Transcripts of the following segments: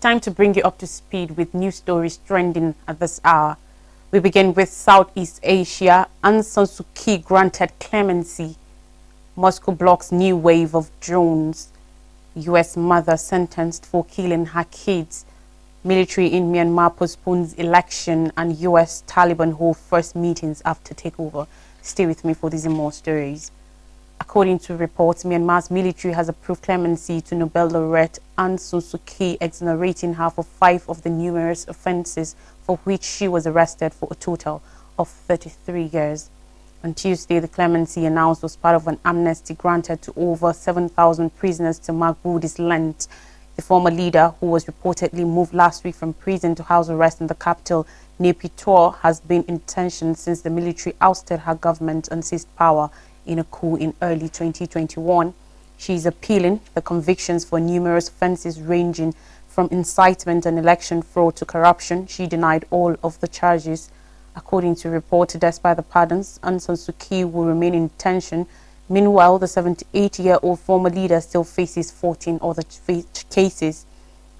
time to bring you up to speed with news stories trending at this hour. We begin with Southeast Asia. Aung San Suu Kyi granted clemency. Moscow blocks new wave of drones. U.S. mother sentenced for killing her kids. Military in Myanmar postpones election, and U.S. Taliban hold first meetings after takeover. Stay with me for these and more stories. According to reports, Myanmar's military has approved clemency to Nobel laureate Aung San Suu Kyi, exonerating her for 5 of the numerous offences for which she was arrested for a total of 33 years. On Tuesday, the clemency announced was part of an amnesty granted to over 7,000 prisoners to mark Buddhist Lent. The former leader, who was reportedly moved last week from prison to house arrest in the capital, Naypyidaw, has been in tension since the military ousted her government and seized power in a coup in early 2021. She is appealing the convictions for numerous offences ranging from incitement and election fraud to corruption. She denied all of the charges. According to reports, despite the pardons, Aung San Suu Kyi will remain in detention. Meanwhile, the 78-year-old former leader still faces 14 other cases.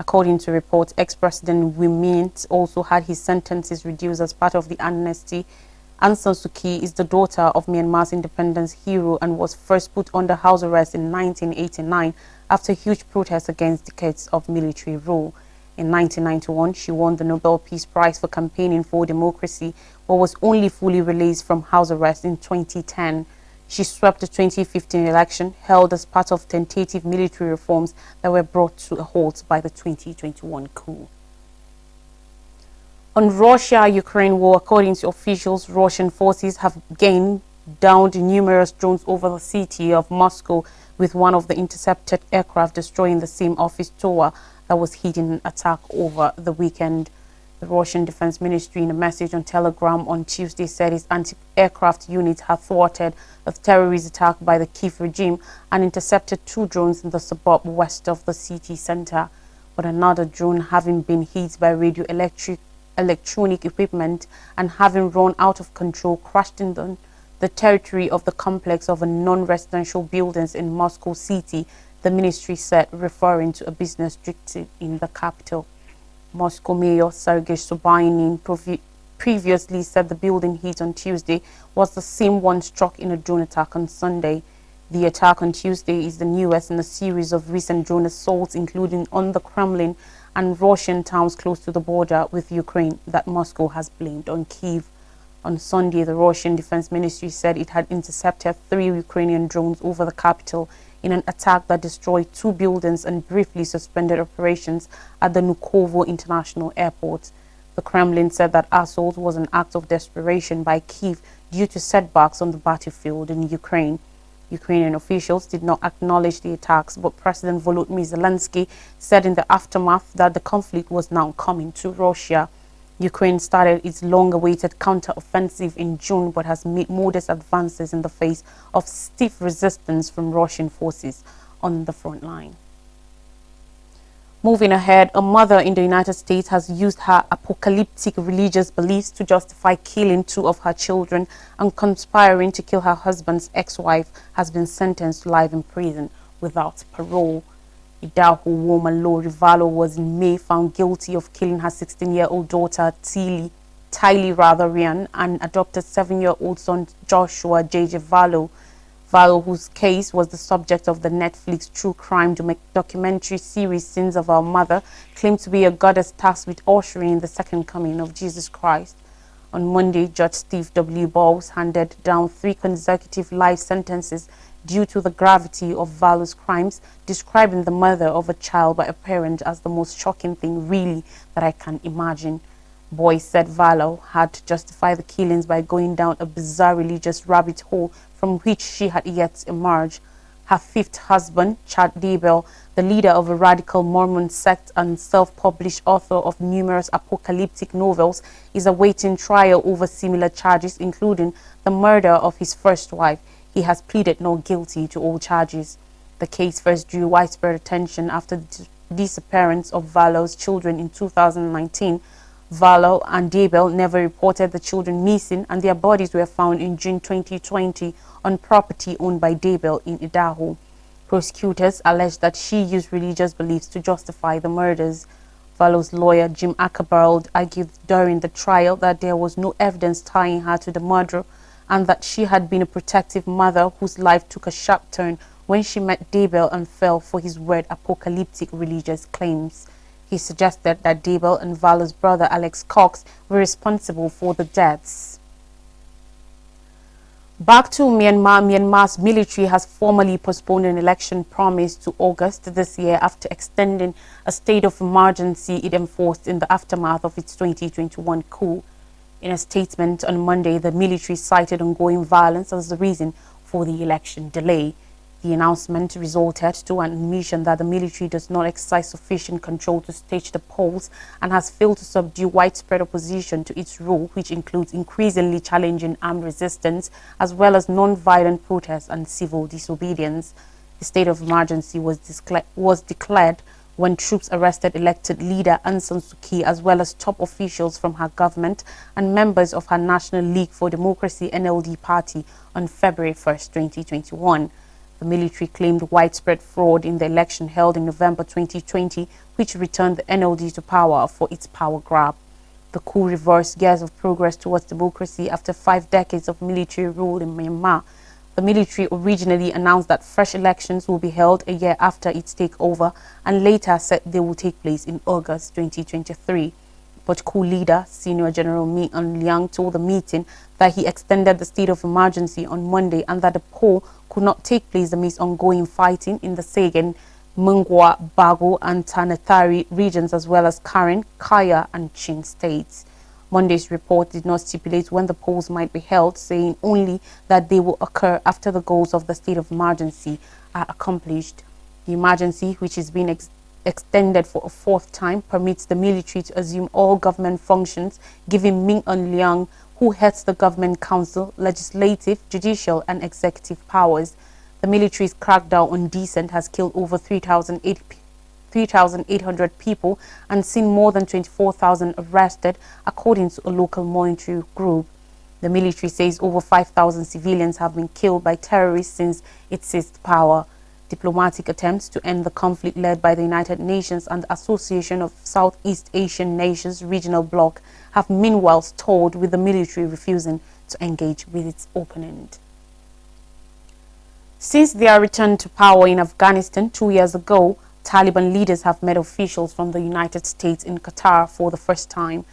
According to reports, ex-President Win Myint also had his sentences reduced as part of the amnesty. Aung San Suu Kyi is the daughter of Myanmar's independence hero and was first put under house arrest in 1989 after huge protests against decades of military rule. In 1991, she won the Nobel Peace Prize for campaigning for democracy, but was only fully released from house arrest in 2010. She swept the 2015 election, held as part of tentative military reforms that were brought to a halt by the 2021 coup. On Russia-Ukraine war, according to officials, Russian forces have downed numerous drones over the city of Moscow, with one of the intercepted aircraft destroying the same office tower that was hit in an attack over the weekend. The Russian Defense Ministry, in a message on Telegram on Tuesday, said its anti-aircraft units had thwarted a terrorist attack by the Kyiv regime and intercepted 2 drones in the suburb west of the city center. But another drone, having been hit by electronic equipment and having run out of control, crashed in the territory of the complex of non-residential buildings in Moscow City, the ministry said, referring to a business district in the capital. Moscow Mayor Sergei Sobyanin previously said the building hit on Tuesday was the same one struck in a drone attack on Sunday. The attack on Tuesday is the newest in a series of recent drone assaults, including on the Kremlin and Russian towns close to the border with Ukraine, that Moscow has blamed on Kyiv. On Sunday, the Russian Defense Ministry said it had intercepted 3 Ukrainian drones over the capital in an attack that destroyed 2 buildings and briefly suspended operations at the Vnukovo International Airport. The Kremlin said that assault was an act of desperation by Kyiv due to setbacks on the battlefield in Ukraine. Ukrainian officials did not acknowledge the attacks, but President Volodymyr Zelensky said in the aftermath that the conflict was now coming to Russia. Ukraine started its long-awaited counter-offensive in June, but has made modest advances in the face of stiff resistance from Russian forces on the front line. Moving ahead, a mother in the United States has used her apocalyptic religious beliefs to justify killing 2 of her children, and conspiring to kill her husband's ex-wife has been sentenced to life in prison without parole. Idaho woman Lori Vallow was in May found guilty of killing her 16-year-old daughter Tylee Ryan and adopted 7-year-old son Joshua J.J. Vallow. Vallow, whose case was the subject of the Netflix true crime documentary series Sins of Our Mother, claimed to be a goddess tasked with ushering in the second coming of Jesus Christ. On Monday, Judge Steve W. Bowles handed down 3 consecutive life sentences due to the gravity of Vallow's crimes, describing the murder of a child by a parent as the most shocking thing really that I can imagine. Boyce said Vallow had justified the killings by going down a bizarre religious rabbit hole from which she had yet to emerge. Her 5th husband, Chad Daybell, the leader of a radical Mormon sect and self-published author of numerous apocalyptic novels, is awaiting trial over similar charges, including the murder of his first wife. He has pleaded not guilty to all charges. The case first drew widespread attention after the disappearance of Vallow's children in 2019. Vallow and Daybell never reported the children missing, and their bodies were found in June 2020 on property owned by Daybell in Idaho. Prosecutors alleged that she used religious beliefs to justify the murders. Vallo's lawyer Jim Ackerbold argued during the trial that there was no evidence tying her to the murder and that she had been a protective mother whose life took a sharp turn when she met Daybell and fell for his weird apocalyptic religious claims. He suggested that Daybell and Vallo's brother Alex Cox were responsible for the deaths. Back to Myanmar. Myanmar's military has formally postponed an election promised to August this year after extending a state of emergency it enforced in the aftermath of its 2021 coup. In a statement on Monday, the military cited ongoing violence as the reason for the election delay. The announcement resulted to an admission that the military does not exercise sufficient control to stage the polls and has failed to subdue widespread opposition to its rule, which includes increasingly challenging armed resistance as well as non-violent protests and civil disobedience. The state of emergency was declared when troops arrested elected leader Aung San Suu Kyi as well as top officials from her government and members of her National League for Democracy (NLD) party on February 1, 2021. The military claimed widespread fraud in the election held in November 2020, which returned the NLD to power for its power grab. The coup reversed years of progress towards democracy after 5 decades of military rule in Myanmar. The military originally announced that fresh elections will be held a year after its takeover and later said they will take place in August 2023. But coup leader, Senior General Min Aung Hlaing, told the meeting that he extended the state of emergency on Monday and that the poll could not take place amidst ongoing fighting in the Sagaing, Mungwa, Bago and Tanethari regions as well as Karen, Kaya and Chin states. Monday's report did not stipulate when the polls might be held, saying only that they will occur after the goals of the state of emergency are accomplished. The emergency, which is being extended for a 4th time, permits the military to assume all government functions, giving Min Aung Hlaing, who heads the government council, legislative, judicial and executive powers. The military's crackdown on dissent has killed over 3,800 people and seen more than 24,000 arrested, according to a local monitoring group. The military says over 5,000 civilians have been killed by terrorists since it seized power. Diplomatic attempts to end the conflict led by the United Nations and the Association of Southeast Asian Nations regional bloc have meanwhile stalled, with the military refusing to engage with its opponent. Since their return to power in Afghanistan 2 years ago, Taliban leaders have met officials from the United States in Qatar for the first time.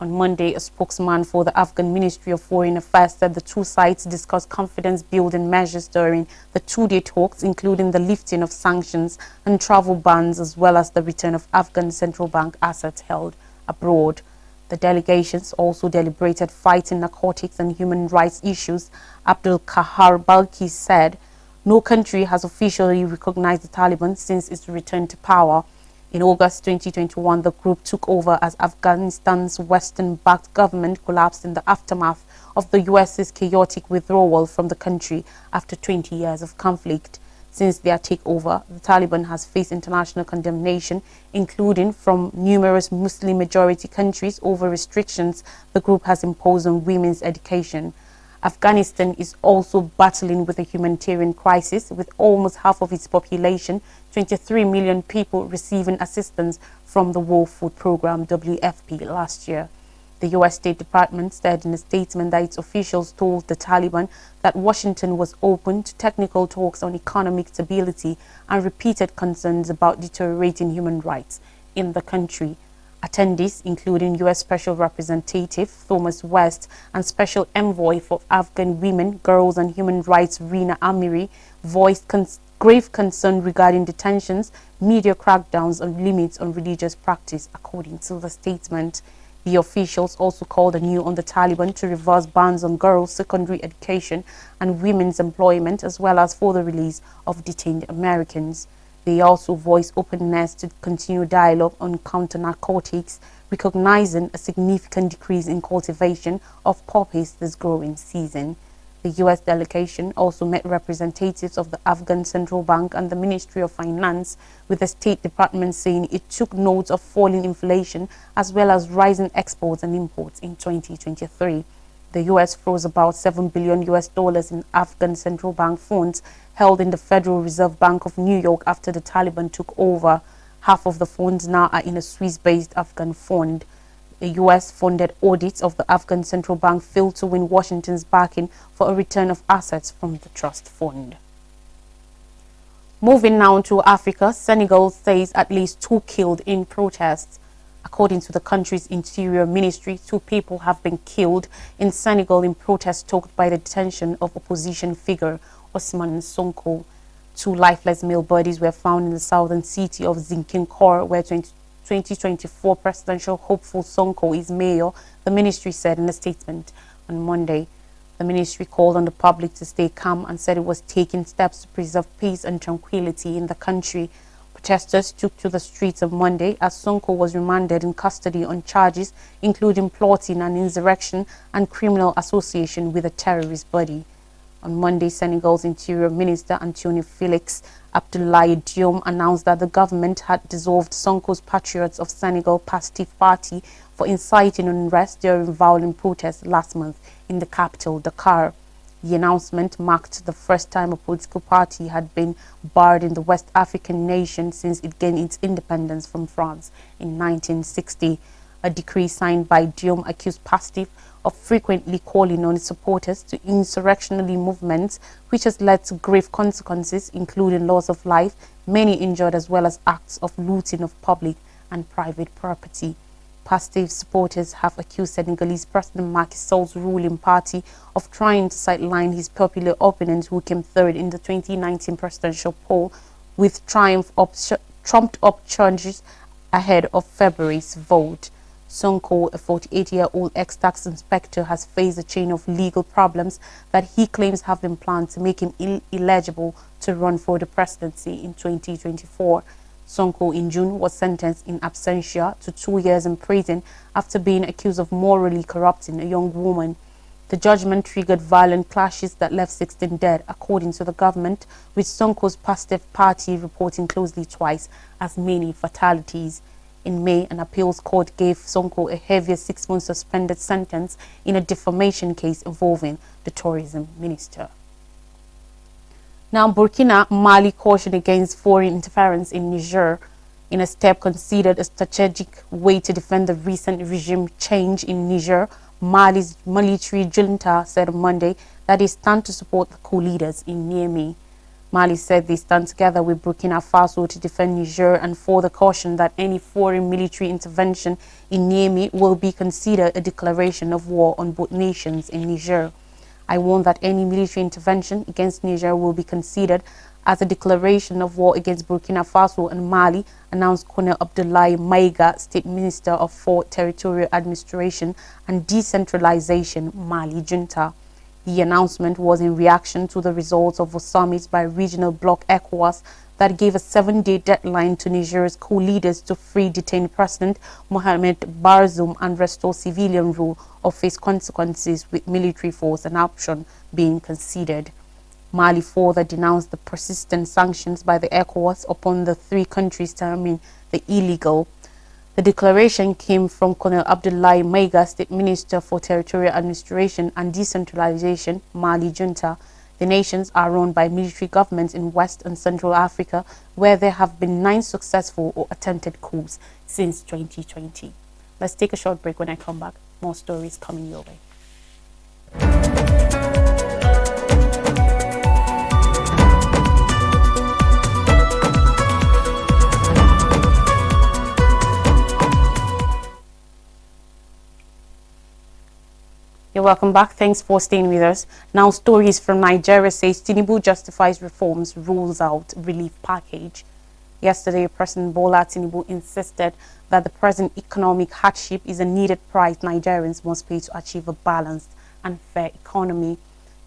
On Monday, a spokesman for the Afghan Ministry of Foreign Affairs said the two sides discussed confidence-building measures during the 2-day talks, including the lifting of sanctions and travel bans, as well as the return of Afghan central bank assets held abroad. The delegations also deliberated fighting narcotics and human rights issues. Abdul Kahar Balki said, "No country has officially recognized the Taliban since its return to power. In August 2021, the group took over as Afghanistan's Western-backed government collapsed in the aftermath of the US's chaotic withdrawal from the country after 20 years of conflict. Since their takeover, the Taliban has faced international condemnation, including from numerous Muslim-majority countries, over restrictions the group has imposed on women's education. Afghanistan is also battling with a humanitarian crisis, with almost half of its population, 23 million people, receiving assistance from the World Food Programme (WFP) last year. The U.S. State Department said in a statement that its officials told the Taliban that Washington was open to technical talks on economic stability and repeated concerns about deteriorating human rights in the country. Attendees, including U.S. Special Representative Thomas West and Special Envoy for Afghan Women, Girls and Human Rights Rina Amiri, voiced grave concern regarding detentions, media crackdowns and limits on religious practice, according to the statement. The officials also called anew on the Taliban to reverse bans on girls' secondary education and women's employment, as well as for the release of detained Americans. They also voiced openness to continue dialogue on counter-narcotics, recognizing a significant decrease in cultivation of poppies this growing season. The U.S. delegation also met representatives of the Afghan Central Bank and the Ministry of Finance, with the State Department saying it took note of falling inflation as well as rising exports and imports in 2023. The U.S. froze about $7 billion in Afghan Central Bank funds held in the Federal Reserve Bank of New York after the Taliban took over. Half of the funds now are in a Swiss-based Afghan fund. A US-funded audit of the Afghan Central Bank failed to win Washington's backing for a return of assets from the trust fund. Moving now to Africa, Senegal says at least 2 killed in protests. According to the country's interior ministry, 2 people have been killed in Senegal in protest stoked by the detention of opposition figure Ousmane Sonko. 2 lifeless male bodies were found in the southern city of Zinkinkor, where 2024 presidential hopeful Sonko is mayor, the ministry said in a statement on Monday. The ministry called on the public to stay calm and said it was taking steps to preserve peace and tranquility in the country. Protesters took to the streets on Monday as Sonko was remanded in custody on charges including plotting an insurrection and criminal association with a terrorist body. On Monday, Senegal's Interior Minister Antoine Felix Abdoulaye Diome announced that the government had dissolved Sonko's Patriots of Senegal PASTEF party for inciting unrest during violent protests last month in the capital, Dakar. The announcement marked the first time a political party had been barred in the West African nation since it gained its independence from France in 1960. A decree signed by Diome accused PASTEF of frequently calling on its supporters to insurrectionary movements, which has led to grave consequences, including loss of life, many injured, as well as acts of looting of public and private property. PASTEF supporters have accused Senegalese President Macky Sall's ruling party of trying to sideline his popular opponent, who came third in the 2019 presidential poll, with trumped-up charges ahead of February's vote. Sonko, a 48-year-old ex-tax inspector, has faced a chain of legal problems that he claims have been planned to make him ineligible to run for the presidency in 2024. Sonko in June was sentenced in absentia to 2 years in prison after being accused of morally corrupting a young woman. The judgment triggered violent clashes that left 16 dead, according to the government, with Sonko's PASTEF party reporting closely twice as many fatalities. In May, an appeals court gave Sonko a heavier 6-month suspended sentence in a defamation case involving the tourism minister. Now, Burkina Mali cautioned against foreign interference in Niger in a step considered a strategic way to defend the recent regime change in Niger. Mali's military junta said on Monday that they stand to support the coup leaders in Niamey. Mali said they stand together with Burkina Faso to defend Niger and further cautioned that any foreign military intervention in Niamey will be considered a declaration of war on both nations in Niger. I warn that any military intervention against Niger will be considered as a declaration of war against Burkina Faso and Mali, announced Colonel Abdoulaye Maiga, State Minister for Territorial Administration and Decentralization, Mali junta. The announcement was in reaction to the results of a summit by regional bloc ECOWAS that gave a 7-day deadline to Niger's coup leaders to free detained President Mohamed Bazoum and restore civilian rule or face consequences with military force and option being considered. Mali further denounced the persistent sanctions by the ECOWAS upon the 3 countries terming the illegal. The declaration came from Colonel Abdoulaye Maiga, State Minister for Territorial Administration and Decentralization, Mali junta. The nations are run by military governments in West and Central Africa, where there have been 9 successful or attempted coups since 2020. Let's take a short break. When I come back, more stories coming your way. You're welcome back. Thanks for staying with us. Now, stories from Nigeria says Tinubu justifies reforms, rules out relief package. Yesterday, President Bola Tinubu insisted that the present economic hardship is a needed price Nigerians must pay to achieve a balanced and fair economy.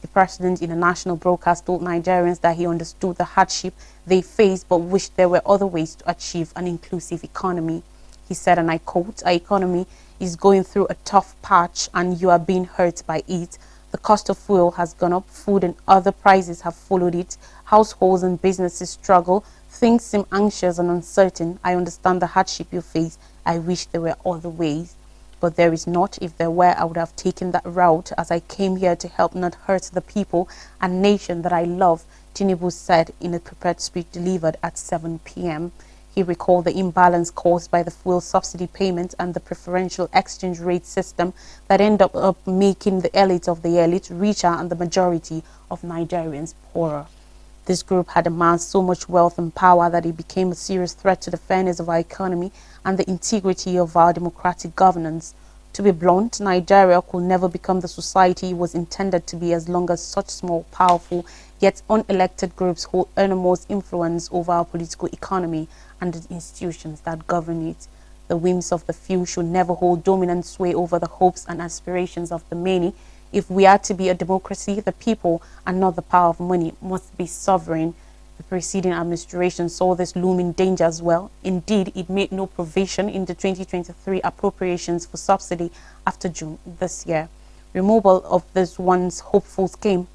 The president in a national broadcast told Nigerians that he understood the hardship they face but wished there were other ways to achieve an inclusive economy. He said, and I quote, "Our economy is going through a tough patch and you are being hurt by it. The cost of fuel has gone up, food and other prices have followed it. Households and businesses struggle. Things seem anxious and uncertain. I understand the hardship you face. I wish there were other ways. But there is not. If there were, I would have taken that route as I came here to help not hurt the people and nation that I love," Tinubu said in a prepared speech delivered at 7 p.m. He recalled the imbalance caused by the fuel subsidy payment and the preferential exchange rate system that ended up making the elite of the elite richer and the majority of Nigerians poorer. This group had amassed so much wealth and power that it became a serious threat to the fairness of our economy and the integrity of our democratic governance. To be blunt, Nigeria could never become the society it was intended to be as long as such small, powerful, yet unelected groups hold enormous influence over our political economy and the institutions that govern it. The whims of the few should never hold dominant sway over the hopes and aspirations of the many. If we are to be a democracy, the people, and not the power of money, must be sovereign. The preceding administration saw this looming danger as well. Indeed, it made no provision in the 2023 appropriations for subsidy after June this year. Removal of this once helpful scheme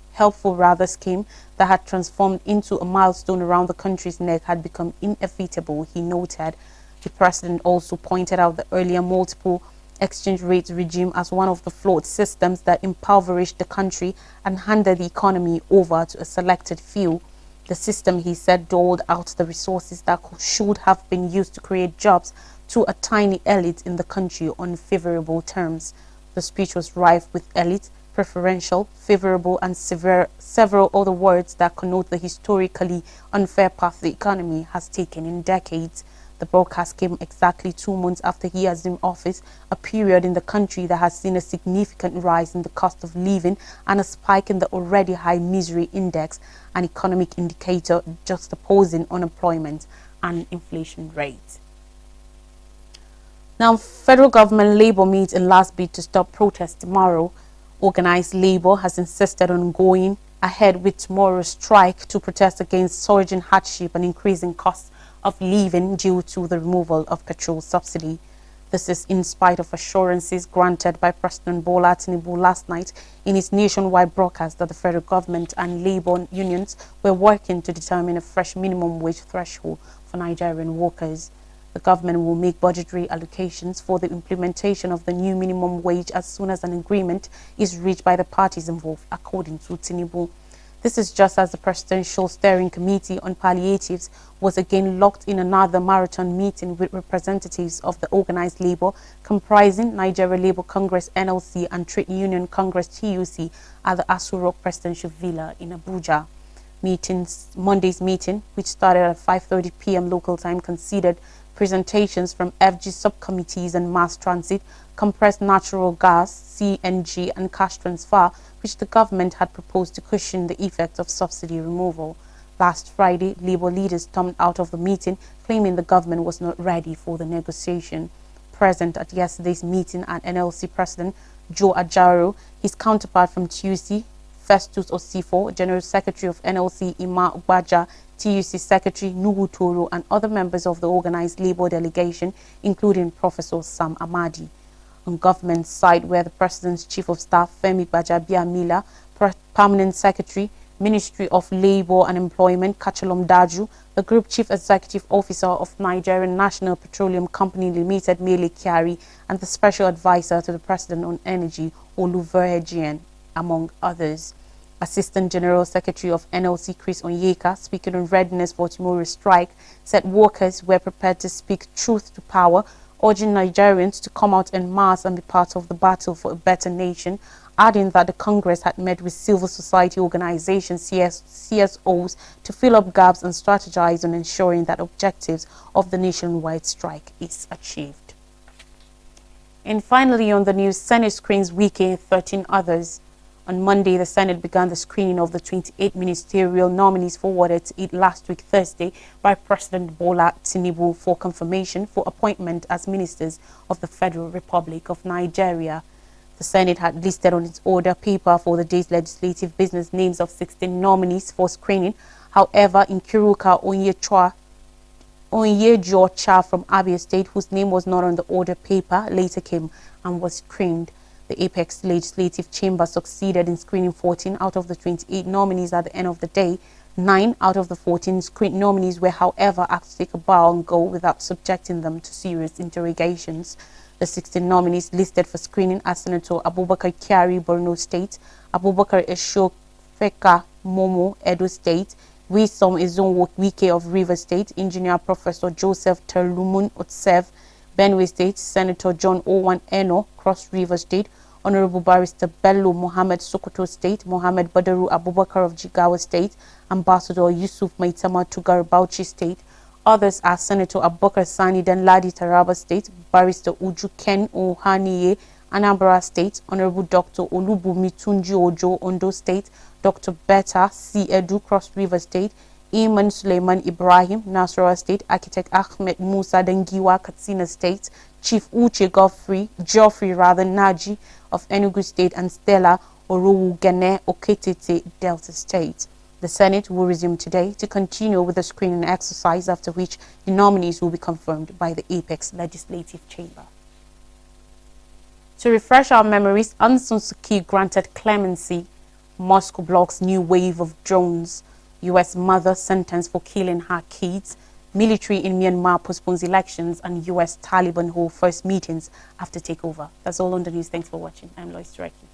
that had transformed into a milestone around the country's neck had become inevitable, he noted. The president also pointed out the earlier multiple exchange rate regime as one of the flawed systems that impoverished the country and handed the economy over to a selected few. The system, he said, doled out the resources that should have been used to create jobs to a tiny elite in the country on favorable terms. The speech was rife with elite, preferential, favorable, and several other words that connote the historically unfair path the economy has taken in decades. The broadcast came exactly 2 months after he assumed office, a period in the country that has seen a significant rise in the cost of living and a spike in the already high misery index, an economic indicator juxtaposing unemployment and inflation rate. Now, federal government Labour meets in last bid to stop protests tomorrow. Organized Labour has insisted on going ahead with tomorrow's strike to protest against surging hardship and increasing costs of living due to the removal of petrol subsidy. This is in spite of assurances granted by President Bola Tinubu last night in his nationwide broadcast that the federal government and labor unions were working to determine a fresh minimum wage threshold for Nigerian workers. The government will make budgetary allocations for the implementation of the new minimum wage as soon as an agreement is reached by the parties involved, according to Tinubu. This is just as the Presidential Steering Committee on Palliatives was again locked in another marathon meeting with representatives of the organized labor comprising Nigeria Labour Congress NLC and Trade Union Congress TUC at the Aso Rock Presidential Villa in Abuja. Monday's meeting, which started at 5:30 p.m. local time, considered presentations from FG subcommittees and mass transit, compressed natural gas, CNG, and cash transfer, which the government had proposed to cushion the effect of subsidy removal. Last Friday, Labour leaders stormed out of the meeting, claiming the government was not ready for the negotiation. Present at yesterday's meeting at NLC President Joe Ajaro, his counterpart from TUC, Festus Osifo, General Secretary of NLC Ima Ubaja, TUC Secretary Nuhu Toro, and other members of the organized Labour delegation, including Professor Sam Amadi. On government side, where the President's Chief of Staff, Femi Gbajabiamila, Permanent Secretary, Ministry of Labour and Employment, Kachalom Daju, the Group Chief Executive Officer of Nigerian National Petroleum Company Limited, Mele Kyari, and the Special Advisor to the President on Energy, Oluverhejian, among others. Assistant General Secretary of NLC, Chris Onyeka, speaking on readiness for tomorrow's strike, said workers were prepared to speak truth to power, urging Nigerians to come out en masse and be part of the battle for a better nation, adding that the Congress had met with civil society organizations, CSOs, to fill up gaps and strategize on ensuring that objectives of the nationwide strike is achieved. And finally, on the news, Senate screens Wike 13 others. On Monday, the Senate began the screening of the 28 ministerial nominees forwarded to it last week, Thursday, by President Bola Tinubu for confirmation for appointment as ministers of the Federal Republic of Nigeria. The Senate had listed on its order paper for the day's legislative business names of 16 nominees for screening. However, Nkiruka Onyejocha from Abia State, whose name was not on the order paper, later came and was screened. The Apex Legislative Chamber succeeded in screening 14 out of the 28 nominees at the end of the day. 9 out of the 14 screened nominees were, however, asked to take a bow and go without subjecting them to serious interrogations. The 16 nominees listed for screening are Senator Abubakar Kyari, Borno State, Abubakar Eshofeka Momo, Edo State, Wisom Izonwo Wike of River State, Engineer Professor Joseph Terlumun Otsev, Benue State, Senator John Owan Eno, Cross River State, Honorable Barrister Bello Mohammed Sokoto State, Mohammed Badaru Abubakar of Jigawa State, Ambassador Yusuf Maitama Tugar Bauchi State. Others are Senator Abubakar Sani Danladi Taraba State, Barrister Uju Ken Ohaniye, Anambra State, Honorable Dr. Olubumi Tunji Ojo, Ondo State, Dr. Betta C. Edu, Cross River State, Iman Suleiman Ibrahim, Nasarawa State, Architect Ahmed Musa Dengiwa, Katsina State, Chief Uche Geoffrey Naji of Enugu State, and Stella Orowugene Oketete, Delta State. The Senate will resume today to continue with the screening exercise, after which the nominees will be confirmed by the Apex Legislative Chamber. To refresh our memories, Aung San Suu Kyi granted clemency. Moscow blocks new wave of drones. U.S. mother sentenced for killing her kids. Military in Myanmar postpones elections, and U.S. Taliban hold first meetings after takeover. That's all on the news. Thanks for watching. I'm Lois Tureki.